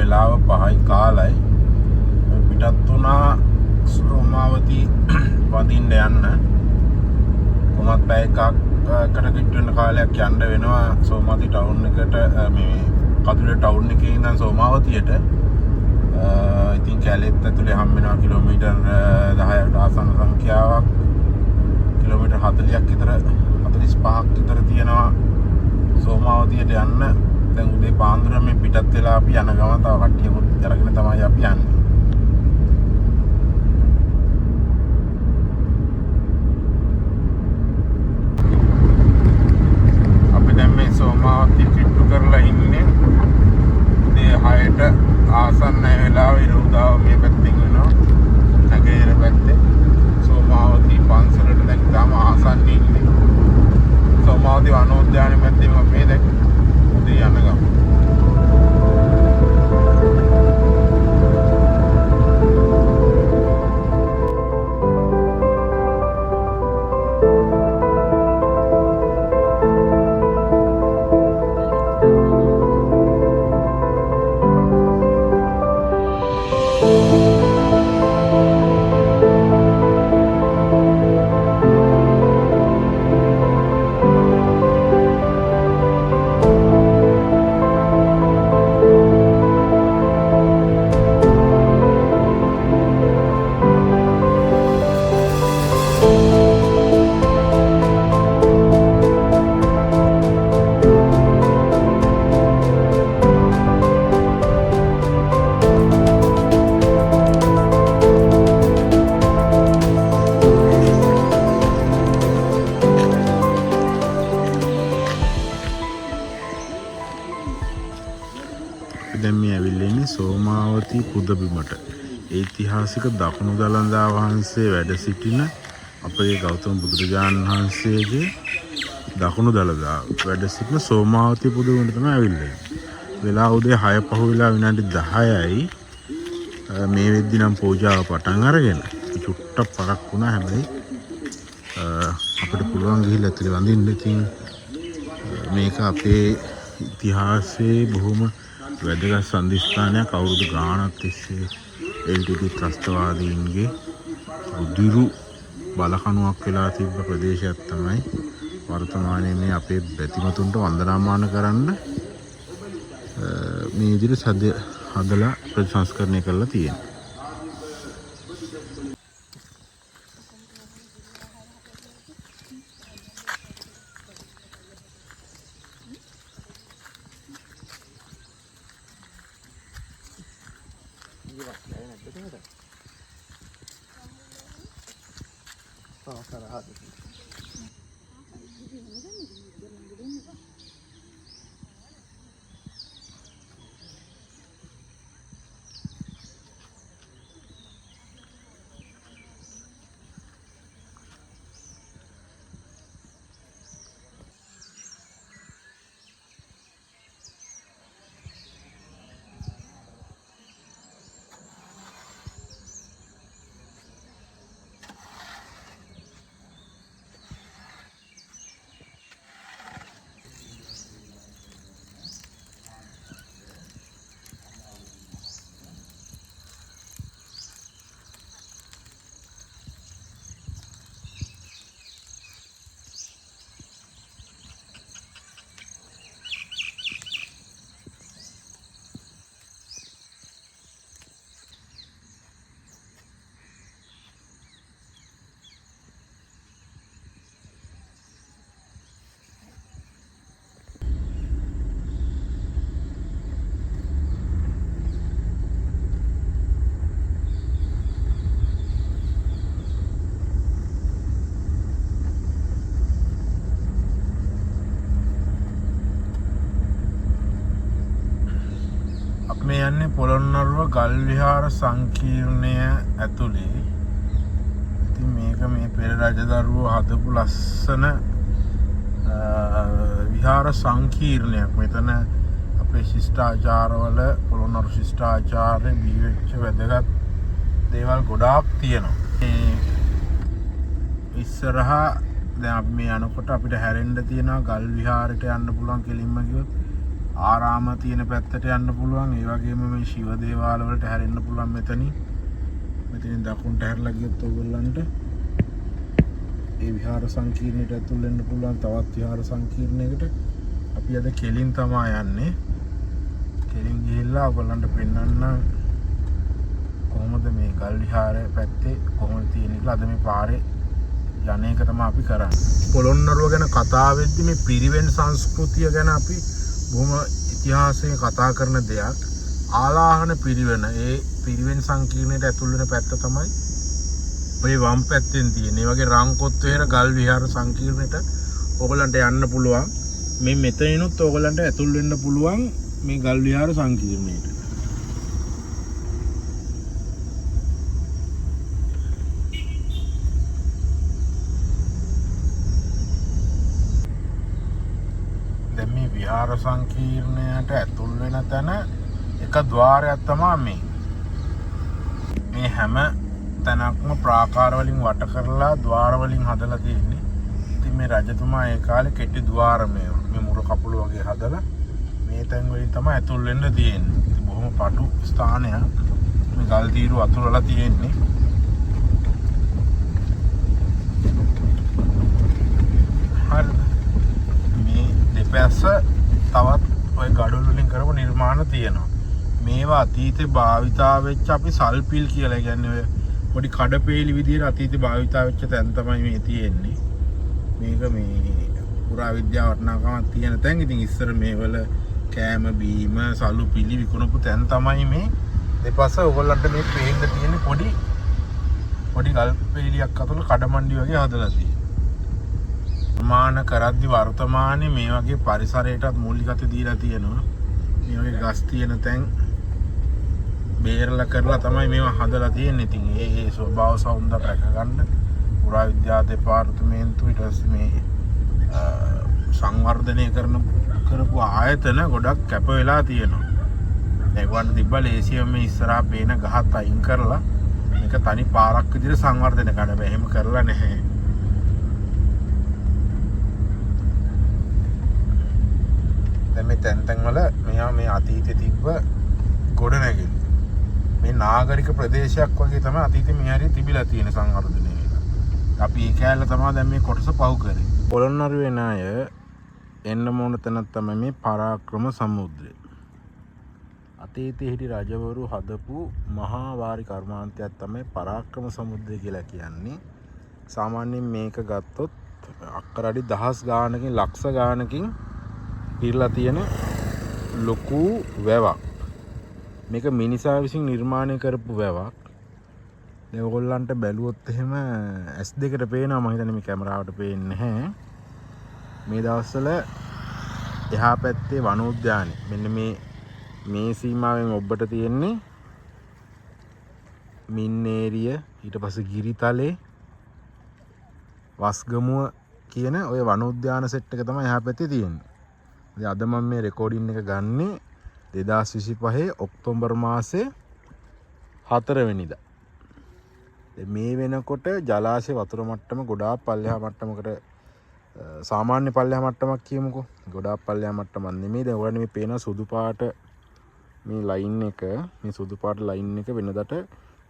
වෙලාව 5යි කාලයි. පිටත් වුණා සෝමාවතී වදින්න යන්න. කොහොමත් පැය එකකට කිට්ටු වෙන කාලයක් යන්න වෙනවා සෝමාවතී ටවුන් එකට මේ කඳුලේ ටවුන් එකේ ඉඳන් සෝමාවතියට. ඉතින් කැලෙත් ඇතුලේ හම් වෙනවා කිලෝමීටර් 10කට ආසන්න සංඛ්‍යාවක්. කිලෝමීටර් 40ක් විතර 45ක් විතර තියෙනවා සෝමාවතියට යන්න. දැන් උදේ පාන්දර මේ පිටත් වෙලා අපි යන ගමන් තව කට්ටියකුත් අරගෙන තමයි අපි යන්නේ. අපි දැන් මේ සෝමාවතිය කිට්ටු කරලා ඉන්නේ. උදේ 6ට ආසන්න වෙලාවේ ඉරුදාව මේ පැත්තෙන් වෙනවා. නැගේර පැත්තේ සෝමාවතී පන්සලට දැන් තාම ආසන්න ඉන්නේ. සෝමාවතී වනෝද්‍යානයේ මැද්දේම මේ දැන් උදේ යන ගමන්. දැන් මේ ඇවිල්ලා ඉන්නේ සෝමාවතී පුදබිමට. ඓතිහාසික දකුණු දළදා වහන්සේ වැඩ සිටින අපේ ගෞතම බුදුරජාණන් වහන්සේගේ දකුණු දළදා වැඩ සිටින සෝමාවතී පුදබිමට තමයි ඇවිල්ලා ඉන්නේ. වෙලාව උදේ 6 පහුවෙලා විනාඩි 10යි. මේ වෙද්දි නම් පූජාව පටන් අරගෙන චුට්ටක් පරක් වුණා. හැබැයි අපිට පුළුවන් ගිහිල්ලා ඇතුලේ වඳින්න. ඉතින් මේක අපේ ඉතිහාසයේ බොහොම වැදගත් සන්ධිස්ථානයක්. අවුරුදු ගාණක් තිස්සේ LTT ත්‍රස්තවාදීන්ගේ උදිරු බලකණුවක් වෙලා තිබ්බ ප්‍රදේශයක් තමයි වර්තමානයේ මේ අපේ බැතිමතුන්ට වන්දනාමාන කරන්න මේ විදිහට හදලා ප්‍රතිසංස්කරණය කරලා තියෙනවා. මේ යන්නේ පොළොන්නරුව ගල් විහාර සංකීර්ණය ඇතුලේ. ඉතින් මේක මේ පෙර රජදරුවෝ හදපු ලස්සන විහාර සංකීර්ණයක්. මෙතන අපේ ශිෂ්ටාචාරවල පොළොන්නරු ශිෂ්ටාචාරයේ බිහිවෙච්ච වැදගත් දේවල් ගොඩාක් තියෙනවා. ඉස්සරහා දැන් අපි මේ යනකොට අපිට හැරෙන්න තියෙනවා ගල් විහාරයට යන්න පුළුවන් කෙලින්ම ගියොත් ආරාම තියෙන පැත්තට යන්න පුළුවන්. ඒ වගේම මේ ශිව දේවාල වලට හැරෙන්න පුළුවන් මෙතනින්. මෙතනින් දකුණට හැරලා ගියොත් ඔයගොල්ලන්ට ඒ විහාර සංකීර්ණයට ඇතුල් වෙන්න පුළුවන්. තවත් විහාර සංකීර්ණයකට අපි අද කෙලින් තමයි යන්නේ. කෙලින් ගිහිල්ලා ඔයගොල්ලන්ට පෙන්වන්න කොහොමද මේ ගල් විහාරය පැත්තේ කොහොමද තියෙන්නේ කියලා. අද මේ පාරේ යන්නේක තමයි අපි කරන්නේ. පොළොන්නරුව ගැන කතා වෙද්දි මේ පිරිවෙන් සංස්කෘතිය ගැන අපි බොහොම ඉතිහාසයෙන් කතා කරන දෙයක්. ආලාහන පිරිවෙන ඒ පිරිවෙන් සංකීර්ණයට ඇතුල් වෙන පැත්ත තමයි ඔය වම් පැත්තෙන් තියෙන. ඒ වගේ රංකොත් වෙර ගල් විහාර සංකීර්ණයට ඕගලන්ට යන්න පුළුවන්. මේ මෙතනිනුත් ඕගලන්ට ඇතුල් වෙන්න පුළුවන් මේ ගල් විහාර සංකීර්ණයට. දැන් මේ විහාර සංකීර්ණයට ඇතුල් වෙන තැන එක ద్వාරයක් තමයි මේ හැම තැනක්ම ප්‍රාකාර වලින් වට කරලා ద్వාර වලින් හදලා තියෙන්නේ. ඉතින් මේ රජතුමා ඒ කාලේ කෙටි ద్వාර මේ මුර කපුල වගේ හදලා මේ තැන් වලින් තමයි ඇතුල් වෙන්න තියෙන්නේ. ඉතින් බොහොම පටු ස්ථානයක්. මේ ගල් තීරු අතුරලා තියෙන්නේ. හරි. මේ දෙපැස්ස තවත් ඔය ගඩොල් වලින් කරපු නිර්මාණ තියෙනවා. මේවා අතීතේ භාවිතා වෙච්ච අපි සල්පිල් කියලා කියන්නේ ඔය පොඩි කඩපේලි විදියට අතීතේ භාවිතා වෙච්ච තැන් තමයි මේ තියෙන්නේ. මේක මේ පුරා විද්‍යාව වටිනාකමක් තියෙන තැන්. ඉතින් ඉස්සර මේවල කෑම බීම සලු පිලි විකුණපු තැන් තමයි මේ දෙපස ඔයගොල්ලන්ට මේ පේන්න තියෙන පොඩි ගල් පේලියක් අතුල කඩමණ්ඩි වගේ හදලා තියෙනවා. ප්‍රමාණ කරද්දි වර්තමානයේ මේ වගේ පරිසරයටත් මූලිකත්වය දීලා තියෙනවා. මේ වගේ ගස් තියෙන තැන් බේරලා කරලා තමයි මේවා හදලා තියෙන්නේ. ඉතින් ඒ ස්වභාව සෞන්දර්ය රැක ගන්න පුරා විද්‍යා දෙපාර්තමේන්තුව ඊට පස්සේ මේ සංවර්ධනය කරපු ආයතන ගොඩක් කැප වෙලා තියෙනවා. ඒගොල්ලන් තිබ්බා ලේසියෙන් මේ ඉස්සරහා පේන ගහත් අයින් කරලා මේක තනි පාරක් විදිහට සංවර්ධනය කරන්න බෑ. එහෙම කරලා නැහැ. දැන් මේ තැන් වල මෙහා මේ අතීතයේ තිබ්බ ගොඩනැගිලි. මේ නාගරික ප්‍රදේශයක් වගේ තමයි අතීතේ මේ හරිය තිබිලා තියෙන සංවර්ධනය වෙලා. අපි ඒ කැලල තමයි දැන් මේ කොටස පහු කරේ. පොළොන්නරුවේ ණය එන්න මොන තැනක් තමයි මේ පරාක්‍රම සමුද්‍රය. අතීතයේ හිටි රජවරු හදපු මහා වාරි කර්මාන්තයක් තමයි පරාක්‍රම සමුද්‍රය කියලා කියන්නේ. සාමාන්‍යයෙන් මේක ගත්තොත් අක්කර අඩි දහස් ගානකින් ලක්ෂ ගානකින් පිරලා තියෙන ලොකු වැවක්. මේක මිනිසා විසින් නිර්මාණය කරපු වැවක්. දැන් ඔයගොල්ලන්ට බැලුවොත් එහෙම S2කට පේනවා. මම හිතන්නේ මේ කැමරාවට පේන්නේ නැහැ. මේ දවස්වල එහා පැත්තේ වනෝද්‍යානය. මෙන්න මේ සීමාවෙන් ඔබට තියෙන්නේ මින්නේරිය, ඊට පස්සේ ගිරිතලේ, වස්ගමුව කියන ওই වනෝද්‍යාන සෙට් එක තමයි එහා පැත්තේ තියෙන්නේ. ඉතින් අද මම මේ රෙකෝඩින් එක ගන්නේ 2025 ඔක්තෝබර් මාසේ 4 වෙනිදා. මේ වෙනකොට ජලාශය වතුර මට්ටම ගොඩාක් පල්ලෙහා මට්ටමකට සාමාන්‍ය පල්ලෙහා මට්ටමක් කියමුකෝ. ගොඩාක් පල්ලෙහා මට්ටමක් නෙමෙයි. දැන් ඔයගොල්ලෝ මේ පේන සුදු පාට මේ ලයින් එක, මේ සුදු පාට ලයින් එක වෙනදට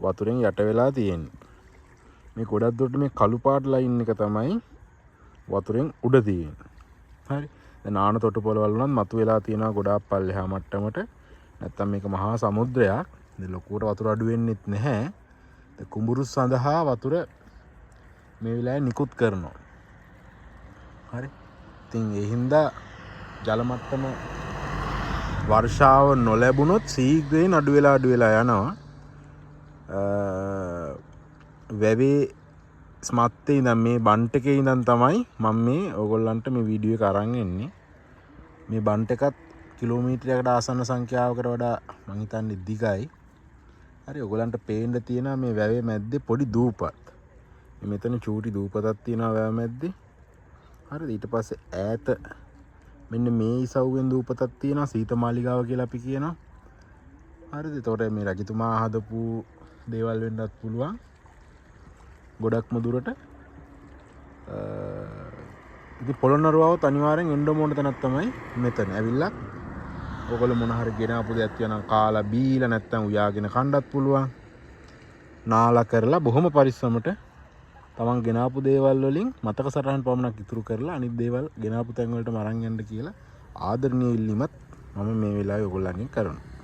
වතුරෙන් යට වෙලා තියෙන්නේ. මේ ගොඩක් දුරට මේ කළු පාට ලයින් එක තමයි වතුරෙන් උඩ තියෙන්නේ. හරි. දැන් නාන තොටුපළවල් උනත් මතු වෙලා තියෙනවා ගොඩාක් පල්ලෙහා මට්ටමට. නැත්තම් මේක මහා සමුද්‍රයක්. ඉතින් ලොකුවට වතුර අඩු වෙන්නෙත් නැහැ. දැන් කුඹුරු සඳහා වතුර මේ වෙලාවේ නිකුත් කරනවා. හරි. ඉතින් ඒ හින්දා ජල මට්ටම වර්ෂාව නොලැබුණොත් සීඝ්‍රයෙන් අඩු වෙලා යනවා. වැවේ ස්මත්තේ ඉඳන් මේ බන්ට් එකේ ඉඳන් තමයි මම මේ ඔයගොල්ලන්ට මේ වීඩියෝ එක අරන් එන්නේ. මේ බන්ට් එකත් කිලෝමීටරයකට ආසන්න සංඛ්‍යාවකට වඩා මම හිතන්නේ දිගයි. හරි. ඔයගොල්ලන්ට පේන්න තියෙනවා මේ වැවේ මැද්දේ පොඩි දූපත්. මෙතන චූටි දූපතක් තියෙනවා වැව මැද්දේ. හරිද? ඊට පස්සේ ඈත මෙන්න මේ ඉසව්වෙන් දූපතක් තියෙනවා සීතමාලිගාව කියලා අපි කියනවා. හරිද? එතකොට මේ රජතුමා හදපු දේවල් වෙන්නත් පුළුවන්. ගොඩක්ම දුරට ඉතින් පොළොන්නරුවවත් අනිවාර්යෙන් එන්න ඕන තැනක් තමයි මෙතන. ඇවිල්ලා ඔයගොල්ලෝ මොන හරි ගෙනාපු දෙයක් තියෙනවා නම් කාලා බීලා නැත්තම් උයාගෙන කන්නත් පුළුවන්. නාලා කරලා බොහොම පරිස්සමට තමන් ගෙනාපු දේවල් වලින් මතක සටහන් පමණක් ඉතුරු කරලා අනිත් දේවල් ගෙනාපු තැන් වලට අරන් යන්න කියලා ආදරණීය ඉල්ලීමත් මම මේ වෙලාවේ ඔයගොල්ලන්ගෙන් කරනවා.